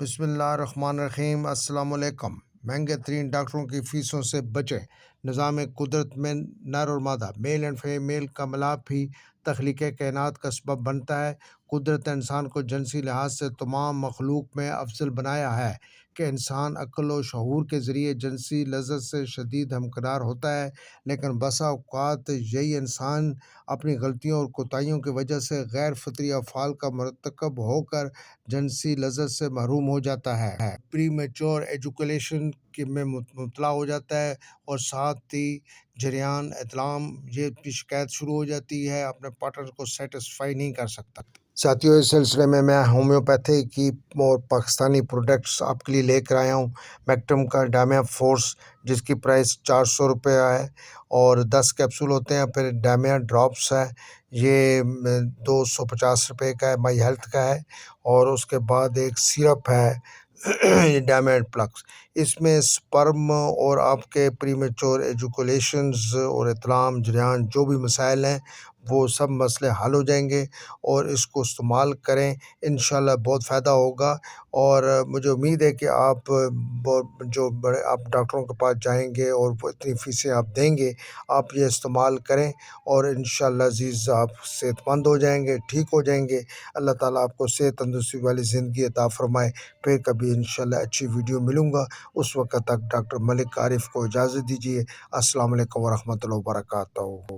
بسم اللہ الرحمن الرحیم۔ السلام علیکم۔ مہنگے ترین ڈاکٹروں کی فیسوں سے بچیں۔ نظام قدرت میں نر اور مادہ میل اینڈ فیمیل کا ملاپ ہی تخلیق کائنات کا سبب بنتا ہے۔ قدرت نے انسان کو جنسی لحاظ سے تمام مخلوق میں افضل بنایا ہے کہ انسان عقل و شعور کے ذریعے جنسی لذت سے شدید ہمکنار ہوتا ہے، لیکن بسا اوقات یہی انسان اپنی غلطیوں اور کوتاہیوں کی وجہ سے غیر فطری افعال کا مرتکب ہو کر جنسی لذت سے محروم ہو جاتا ہے، پری میچور ایجوکیشن میں مبتلا ہو جاتا ہے، اور ساتھ ہی جریان اطلام یہ بھی شکایت شروع ہو جاتی ہے اپنے پارٹنر کو سیٹسفائی نہیں کر سکتا۔ ساتھیوں، اس سلسلے میں ہومیوپیتھی کی اور پاکستانی پروڈکٹس آپ کے لیے لے کر آیا ہوں۔ میکٹم کا ڈائمیا فورس، جس کی پرائس 400 روپے ہے، اور 10 کیپسول ہوتے ہیں۔ پھر ڈائمیا ڈراپس ہے، یہ 250 روپے کا ہے، مائی ہیلتھ کا ہے۔ اور اس کے بعد ایک سیرپ ہے یہ ڈائمیا پلکس، اس میں سپرم اور آپ کے پری میچور ایجوکولیشنز اور اطلام جریان جو بھی مسائل ہیں وہ سب مسئلے حل ہو جائیں گے، اور اس کو استعمال کریں، انشاءاللہ بہت فائدہ ہوگا۔ اور مجھے امید ہے کہ آپ جو بڑے آپ ڈاکٹروں کے پاس جائیں گے اور وہ اتنی فیسیں آپ دیں گے، آپ یہ استعمال کریں، اور انشاءاللہ عزیز آپ صحت مند ہو جائیں گے، ٹھیک ہو جائیں گے۔ اللہ تعالیٰ آپ کو صحت تندرستی والی زندگی عطا فرمائے۔ پھر کبھی انشاءاللہ اچھی ویڈیو ملوں گا، اس وقت تک ڈاکٹر ملک عارف کو اجازت دیجیے۔ السلام علیکم ورحمۃ اللہ وبرکاتہ۔